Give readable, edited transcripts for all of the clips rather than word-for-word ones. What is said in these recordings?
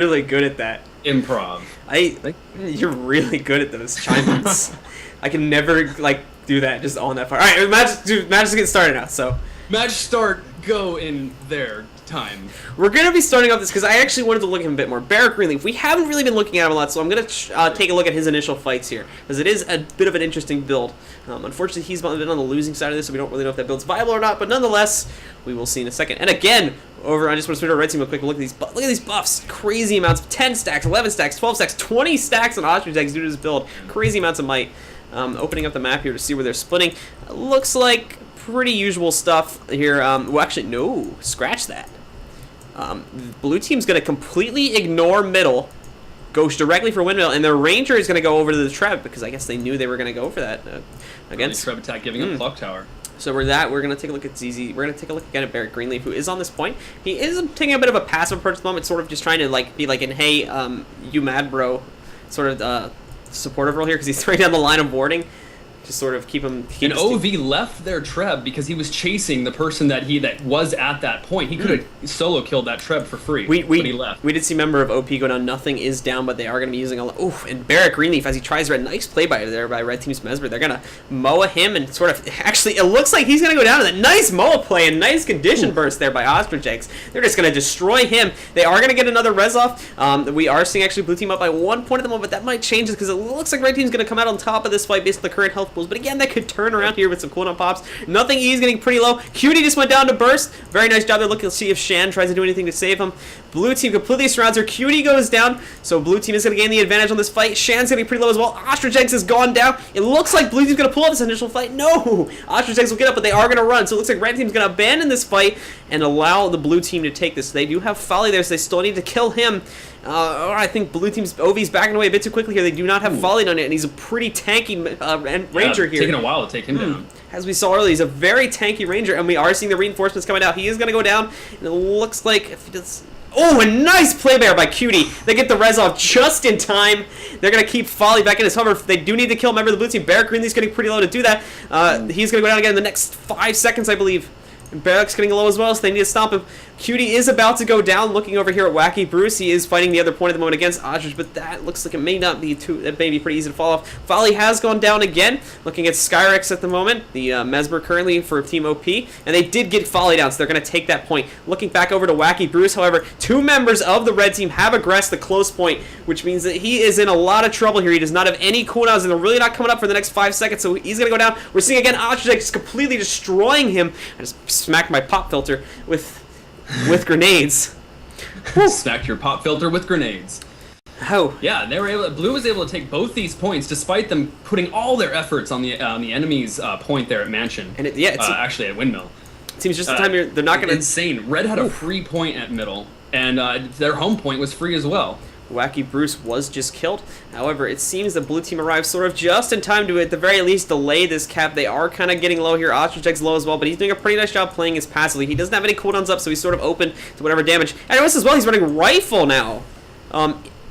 really good at that. Improv. You're really good at those chime-ins. I can never like do that just on that far. All right, match is getting started now. So Match start. Go in their time. we're gonna be starting off this because I actually wanted to look at him a bit more. Barrack Greenleaf. We haven't really been looking at him a lot, so I'm gonna take a look at his initial fights here because it is a bit of an interesting build. Unfortunately, he's been on the losing side of this, so we don't really know if that build's viable or not. But nonetheless, we will see in a second. And again, I just want to switch to red team real quick. Look at these buffs. Crazy amounts of 10 stacks, 11 stacks, 12 stacks, 20 stacks on Ostrich Eggs due to this build. Crazy amounts of might. Opening up the map here to see where they're splitting. Looks like pretty usual stuff here. Well, actually, no. Scratch that. Blue team's going to completely ignore middle, goes directly for windmill, and their ranger is going to go over to the Treb because I guess they knew they were going to go for that against Treb attack, giving up clock tower. So we're going to take a look at ZZ. We're going to take a look again at Barrack Greenleaf, who is on this point. He is taking a bit of a passive approach at the moment, sort of just trying to be like in, hey, you mad bro, sort of supportive role here because he's throwing down the line of warding. Just sort of keep him. And OV left their Treb because he was chasing the person that was at that point. He could have solo killed that Treb for free, but he left. We did see a member of OP go down. Nothing is down, but they are going to be using a lot. Oof, and Barrack Greenleaf, as he tries red. Nice play by Red Team's Mesmer. They're going to Moa him and sort of. Actually, it looks like he's going to go down to that nice Moa play and nice condition burst there by Ostrich Eggs. They're just going to destroy him. They are going to get another res off. We are seeing actually Blue Team up by 1 point at the moment, but that might change because it looks like Red Team's going to come out on top of this fight based on the current health pools. But again, that could turn around here with some cooldown pops. Nothing. He's getting pretty low. Cutie just went down to burst. Very nice job there. Looking to see if Shan tries to do anything to save him. Blue team completely surrounds her. Cutie goes down, so blue team is going to gain the advantage on this fight. Shan's going to be pretty low as well. Ostrich Eggs has gone down. It looks like blue team's going to pull out this initial fight. No! Ostrich Eggs will get up, but they are going to run. So it looks like red team's going to abandon this fight and allow the blue team to take this. They do have Folly there, so they still need to kill him. I think blue team's OV's backing away a bit too quickly here. They do not have Folly on it, and he's a pretty tanky ranger here. Taking a while to take him down. As we saw earlier, he's a very tanky ranger, and we are seeing the reinforcements coming out. He is going to go down, and it looks like if he does... Oh, a nice play there by Cutie. They get the res off just in time. They're going to keep Folly back in his hover. They do need to kill a member of the blue team. Barrack Greenleaf's getting pretty low to do that. He's going to go down again in the next 5 seconds, I believe. And Barrack's getting low as well, so they need to stop him. Cutie is about to go down. Looking over here at Wacky Bruce, he is fighting the other point at the moment against Ostrich, but that looks like it may not be too. It may be pretty easy to fall off. Folly has gone down again. Looking at Skyrex at the moment, the Mesmer currently for Team OP, and they did get Folly down, so they're going to take that point. Looking back over to Wacky Bruce, however, 2 members of the red team have aggressed the close point, which means that he is in a lot of trouble here. He does not have any cooldowns, and they're really not coming up for the next 5 seconds, so he's going to go down. We're seeing again Ostrich just completely destroying him. I just smacked my pop filter with grenades. Smacked your pop filter with grenades. Oh. Yeah, they were able. Blue was able to take both these points despite them putting all their efforts on the enemy's point there at Mansion. And actually at Windmill. It seems just the time they're not going to... Insane. Red had a free point at middle, and their home point was free as well. Wacky Bruce was just killed. However, it seems the blue team arrived sort of just in time to, at the very least, delay this cap. They are kind of getting low here. Ostrich Egg's low as well, but he's doing a pretty nice job playing his passively. He doesn't have any cooldowns up, so he's sort of open to whatever damage. And notice as well, he's running Rifle now.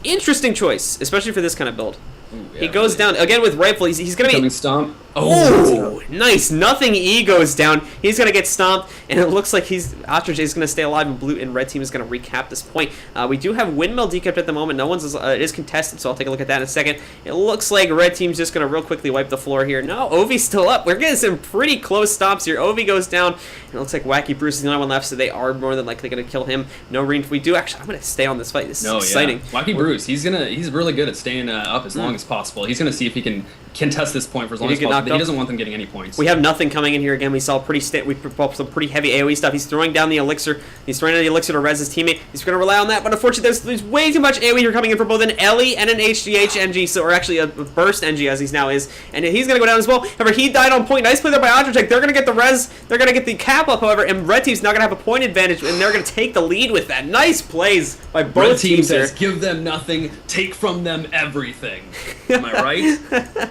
Interesting choice, especially for this kind of build. Ooh, yeah, he goes down again with Rifle. He's going to be... Stomp. Oh, nice. Nothing E goes down. He's going to get stomped, and it looks like Ostrich is going to stay alive, and blue and red team is going to recap this point. We do have Windmill decapped at the moment. No one's it is contested, so I'll take a look at that in a second. It looks like red team's just going to real quickly wipe the floor here. No, Ovi's still up. We're getting some pretty close stomps here. Ovi goes down, and it looks like Wacky Bruce is the only one left, so they are more than likely going to kill him. No reach. We do actually... I'm going to stay on this fight. This is exciting. Yeah. Wacky Bruce, he's really good at staying up as long as possible. He's going to see if he can contest this point for as long as possible, but he doesn't want them getting any points. We have nothing coming in here again. We saw we popped some pretty heavy AoE stuff. He's throwing down the elixir. He's throwing down the elixir to res his teammate. He's going to rely on that, but unfortunately, there's way too much AoE here coming in for both an Ellie and an HGH NG, or actually a burst NG as he now is, and he's going to go down as well. However, he died on point. Nice play there by Ostrich. They're going to get the res. They're going to get the cap up, however, and red team's not going to have a point advantage, and they're going to take the lead with that. Nice plays by both red team teams says, here. give them nothing, take from them everything. Am I right?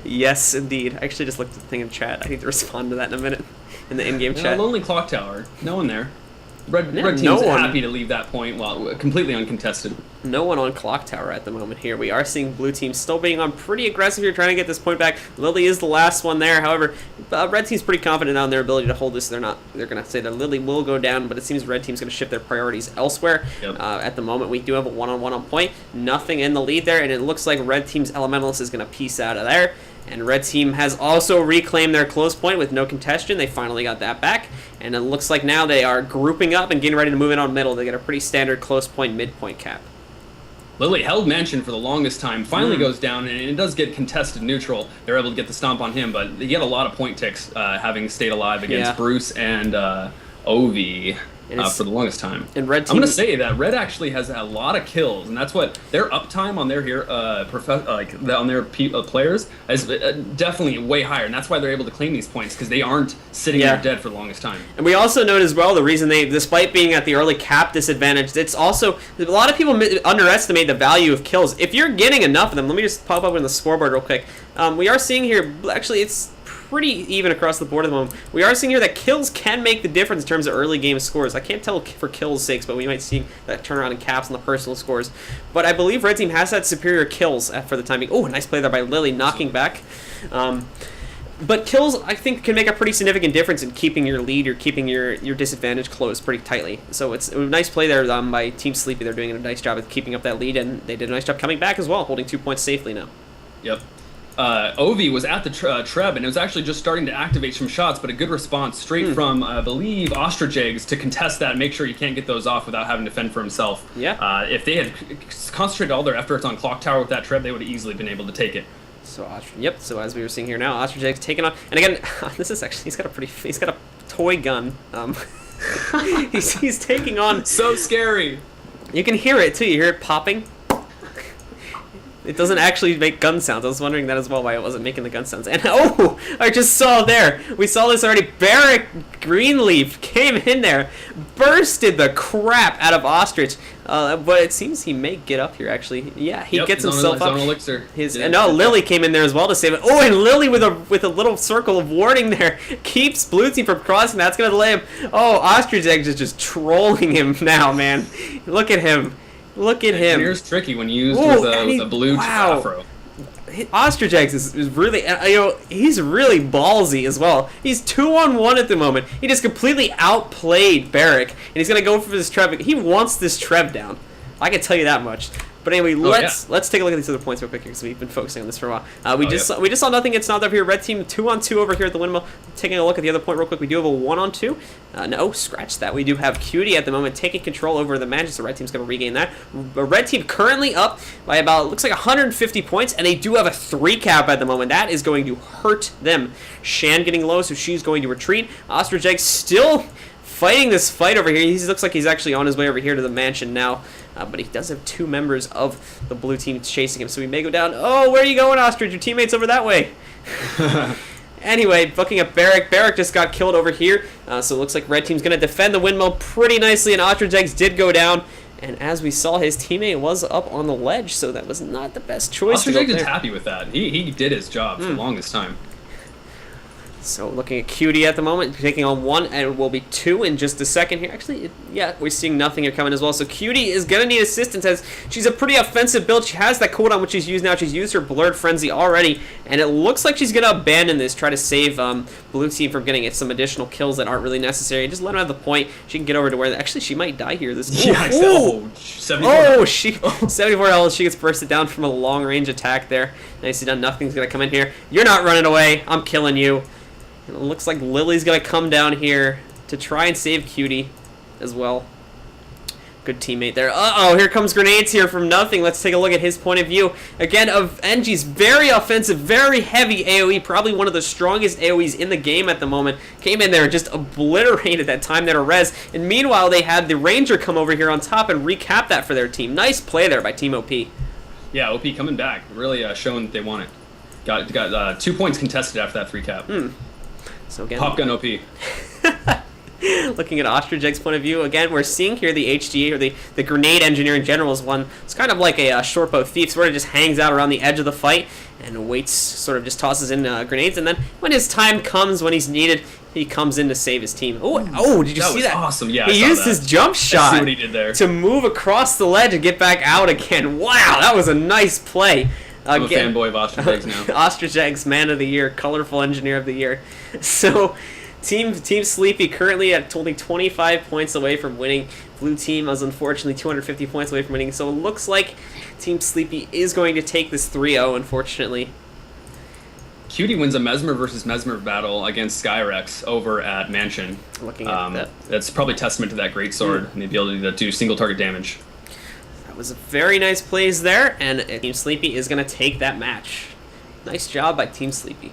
Yes, indeed. I actually just looked at the thing in chat. I need to respond to that in a minute in the in-game chat. Lonely clock tower. No one there. Red team's happy to leave that point while completely uncontested. No one on Clock Tower at the moment here. We are seeing blue team still being on pretty aggressive here, trying to get this point back. Lily is the last one there. However, red team's pretty confident on their ability to hold this. They're going to say that Lily will go down, but it seems red team's going to shift their priorities elsewhere. Yep. At the moment, we do have a one-on-one on point. Nothing in the lead there, and it looks like red team's Elementalist is going to piece out of there. And red team has also reclaimed their close point with no contention. They finally got that back. And it looks like now they are grouping up and getting ready to move in on middle. They get a pretty standard close point, midpoint cap. Lily held Mansion for the longest time, finally goes down, and it does get contested neutral. They're able to get the stomp on him, but they get a lot of point ticks having stayed alive against Bruce and Ovi. For the longest time. And red team, I'm going to say that red actually has a lot of kills, and that's what their uptime on their players is definitely way higher, and that's why they're able to claim these points, because they aren't sitting there dead for the longest time. And we also note as well the reason they, despite being at the early cap disadvantage, it's also a lot of people underestimate the value of kills. If you're getting enough of them, let me just pop up on the scoreboard real quick. We are seeing here, actually, it's pretty even across the board at the moment. We are seeing here that kills can make the difference in terms of early game scores. I can't tell for kills' sakes, but we might see that turnaround in caps on the personal scores. But I believe red team has had superior kills for the time being. Oh, nice play there by Lily, knocking back. But kills, I think, can make a pretty significant difference in keeping your lead or keeping your disadvantage closed pretty tightly. So it's a nice play there by Team Sleepy. They're doing a nice job of keeping up that lead, and they did a nice job coming back as well, holding 2 points safely now. Yep. Ovi was at the Treb, and it was actually just starting to activate some shots, but a good response straight from, I believe, Ostrijags to contest that, make sure he can't get those off without having to fend for himself. Yeah. If they had concentrated all their efforts on Clock Tower with that Treb, they would have easily been able to take it. So so as we were seeing here now, Ostrijags taking on, and again, this is actually, he's got a toy gun. He's taking on. So scary. You can hear it too. You hear it popping. It doesn't actually make gun sounds. I was wondering that as well, why it wasn't making the gun sounds. And oh, I just saw there. We saw this already. Barrack Greenleaf came in there, bursted the crap out of Ostrich. But it seems he may get up here, actually. Yeah, he gets himself up. Elixir. Lily came in there as well to save it. Oh, and Lily with a little circle of warding there keeps blue team from crossing. That's going to delay him. Oh, Ostrich Egg is just trolling him now, man. Look at him. Look at him. Here's tricky when used with a blue afro. Ostrich Eggs is really, he's really ballsy as well. He's 2-on-1 at the moment. He just completely outplayed Barrack, and he's gonna go for this Treb. He wants this Treb down. I can tell you that much. But anyway, let's take a look at these other points real quick because we've been focusing on this for a while. We just saw nothing get stopped up here. Red team 2-on-2 over here at the windmill. Taking a look at the other point real quick, we do have a 1-on-2. No, scratch that. We do have Cutie at the moment taking control over the Manchester. Red team's going to regain that. Red team currently up by about, looks like 150 points, and they do have a 3 cap at the moment. That is going to hurt them. Shan getting low, so she's going to retreat. Ostrich Egg still fighting this fight over here. He looks like he's actually on his way over here to the mansion now. But he does have 2 members of the blue team chasing him, so he may go down. Oh, where are you going, Ostrich? Your teammate's over that way. Anyway, booking up Barrack. Barrack just got killed over here, so it looks like red team's going to defend the windmill pretty nicely, and Ostrich Eggs did go down. And as we saw, his teammate was up on the ledge, so that was not the best choice. Ostrich Eggs is happy with that. He did his job for the longest time. So looking at Cutie at the moment, taking on 1, and it will be 2 in just a second here. Actually, we're seeing nothing here coming as well. So Cutie is going to need assistance as she's a pretty offensive build. She has that cooldown, which she's used now. She's used her Blurred Frenzy already, and it looks like she's going to abandon this, try to save blue team from getting some additional kills that aren't really necessary. Just let her have the point. She can get over to where, actually, she might die here. 74 74 health. She gets bursted down from a long-range attack there. Nicely done. Nothing's going to come in here. You're not running away. I'm killing you. It looks like Lily's going to come down here to try and save Cutie as well. Good teammate there. Uh-oh, here comes Grenades here from nothing. Let's take a look at his point of view. Again, of NG's very offensive, very heavy AoE, probably one of the strongest AoEs in the game at the moment. Came in there and just obliterated that time there to res. And meanwhile, they had the Ranger come over here on top and recap that for their team. Nice play there by Team OP. Yeah, OP coming back. Really showing that they want it. Got 2 points contested after that 3 cap. So again, Pop gun OP. Looking at Ostrogeg's point of view, again, we're seeing here the HGA, or the Grenade Engineer in general, is one. It's kind of like a Shortbow Thief, sort of just hangs out around the edge of the fight and waits, sort of just tosses in grenades, and then when his time comes, when he's needed, he comes in to save his team. Oh, did you see that? Awesome, yeah. He used his jump shot I see what he did there. to move across the ledge and get back out again. Wow, that was a nice play. I'm a fanboy of Ostrogeg's now. Ostrogeg's Man of the Year, Colorful Engineer of the Year. So, Team Sleepy currently at only 25 points away from winning. Blue team is unfortunately 250 points away from winning. So it looks like Team Sleepy is going to take this 3-0, unfortunately. Cutie wins a Mesmer versus Mesmer battle against Skyrex over at Mansion. Looking at that. That's probably testament to that great sword and the ability to do single target damage. That was very nice plays there, and Team Sleepy is going to take that match. Nice job by Team Sleepy.